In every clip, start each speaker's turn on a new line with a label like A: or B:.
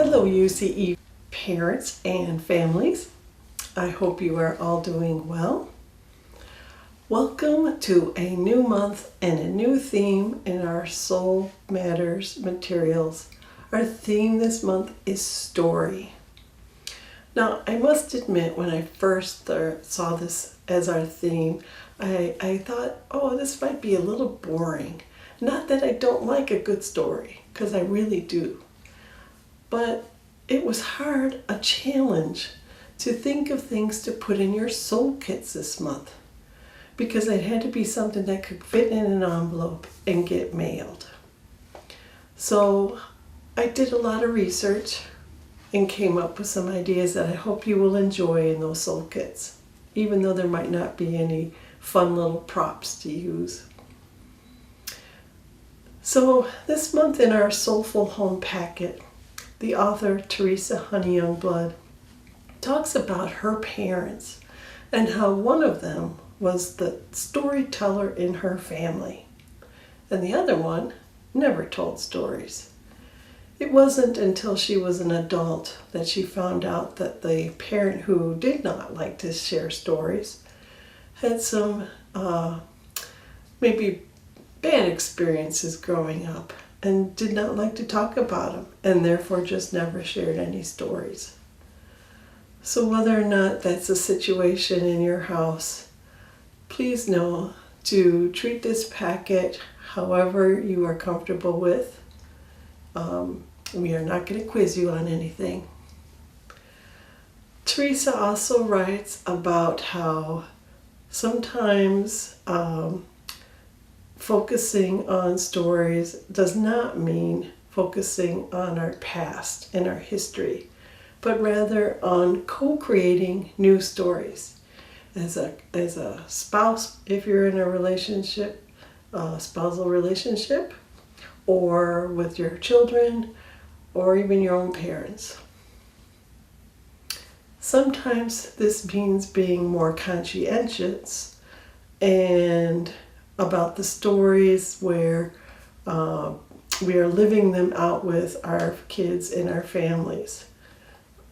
A: Hello UCE parents and families. I hope you are all doing well. Welcome to a new month and a new theme in our Soul Matters materials. Our theme this month is story. Now, I must admit, when I first saw this as our theme, I thought, oh, this might be a little boring. Not that I don't like a good story, because I really do. But it was a challenge to think of things to put in your soul kits this month, because it had to be something that could fit in an envelope and get mailed. So I did a lot of research and came up with some ideas that I hope you will enjoy in those soul kits, even though there might not be any fun little props to use. So this month in our Soulful Home packet, the author Teresa Honey Youngblood talks about her parents and how one of them was the storyteller in her family, and the other one never told stories. It wasn't until she was an adult that she found out that the parent who did not like to share stories had some maybe bad experiences growing up and did not like to talk about them, and therefore just never shared any stories. So whether or not that's a situation in your house, please know to treat this packet however you are comfortable with. We are not going to quiz you on anything. Teresa also writes about how sometimes focusing on stories does not mean focusing on our past and our history, but rather on co-creating new stories. As a spouse, if you're in a relationship, spousal relationship, or with your children, or even your own parents. Sometimes this means being more conscientious and about the stories where we are living them out with our kids and our families.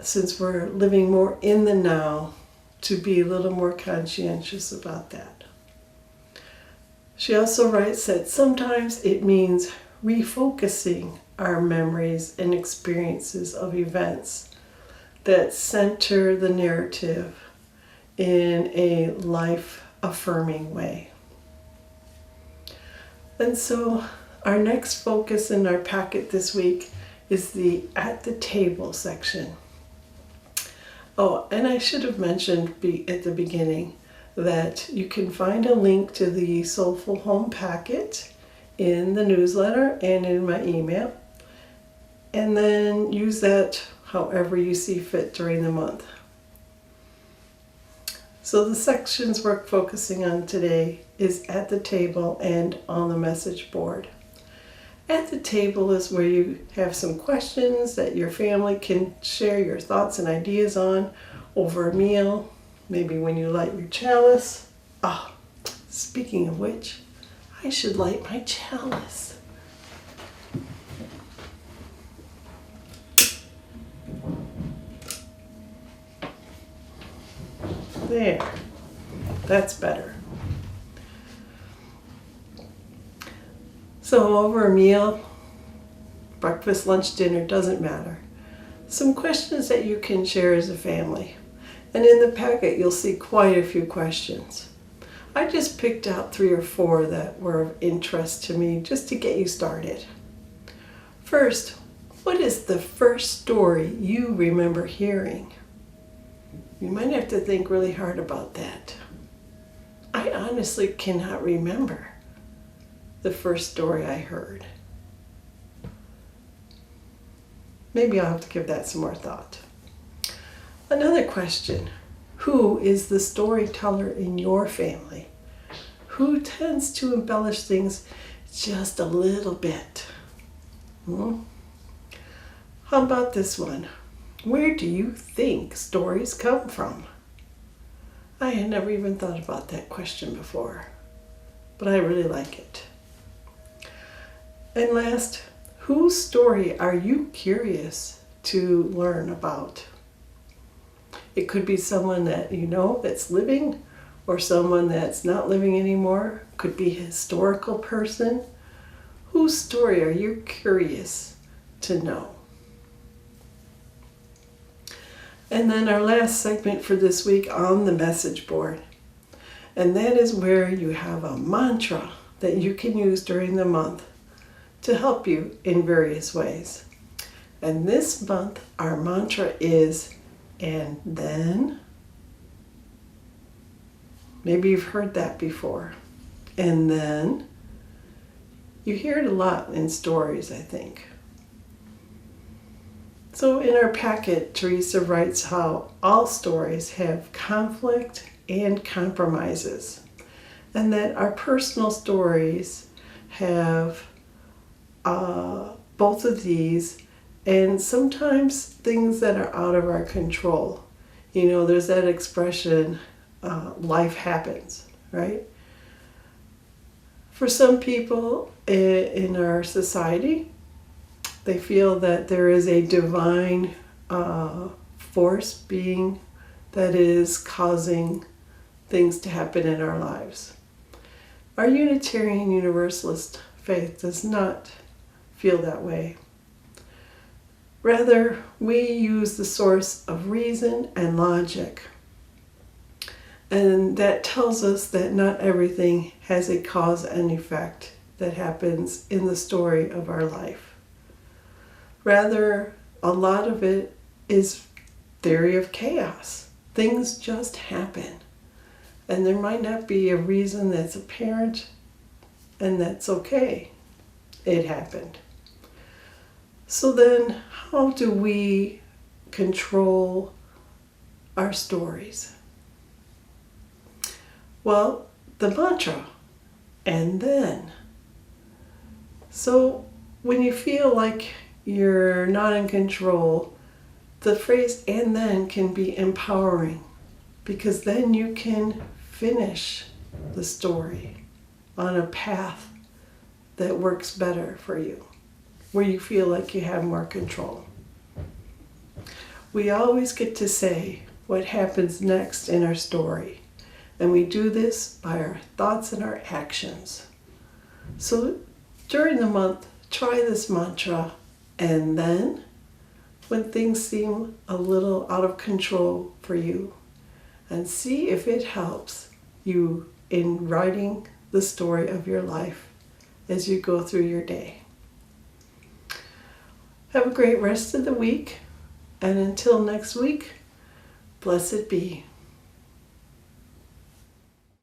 A: Since we're living more in the now, to be a little more conscientious about that. She also writes that sometimes it means refocusing our memories and experiences of events that center the narrative in a life-affirming way. And so our next focus in our packet this week is the At the Table section. Oh, and I should have mentioned at the beginning that you can find a link to the Soulful Home packet in the newsletter and in my email, and then use that however you see fit during the month. So the sections we're focusing on today is At the Table and On the Message Board. At the table is where you have some questions that your family can share your thoughts and ideas on over a meal, maybe when you light your chalice. Speaking of which, I should light my chalice. There, that's better. So over a meal, breakfast, lunch, dinner, doesn't matter. Some questions that you can share as a family. And in the packet, you'll see quite a few questions. I just picked out 3 or 4 that were of interest to me just to get you started. First, what is the first story you remember hearing? You might have to think really hard about that. I honestly cannot remember the first story I heard. Maybe I'll have to give that some more thought. Another question, who is the storyteller in your family? Who tends to embellish things just a little bit? How about this one? Where do you think stories come from? I had never even thought about that question before, but I really like it. And last, whose story are you curious to learn about. It could be someone that you know that's living, or someone that's not living anymore. Could be a historical person. Whose story are you curious to know? And then our last segment for this week on the message board. And that is where you have a mantra that you can use during the month to help you in various ways. And this month, our mantra is, and then. Maybe you've heard that before. And then. You hear it a lot in stories, I think. So in our packet, Teresa writes how all stories have conflict and compromises, and that our personal stories have both of these, and sometimes things that are out of our control. You know, there's that expression, life happens, right? For some people in our society, they feel that there is a divine force being that is causing things to happen in our lives. Our Unitarian Universalist faith does not feel that way. Rather, we use the source of reason and logic. And that tells us that not everything has a cause and effect that happens in the story of our life. Rather, a lot of it is theory of chaos. Things just happen. And there might not be a reason that's apparent, and that's okay. It happened. So then, how do we control our stories? Well, the mantra, and then. So when you feel like you're not in control, the phrase and then can be empowering, because then you can finish the story on a path that works better for you, where you feel like you have more control. We always get to say what happens next in our story. And we do this by our thoughts and our actions. So during the month, try this mantra, and then when things seem a little out of control for you, and see if it helps you in writing the story of your life as you go through your day. Have a great rest of the week, and until next week, blessed be.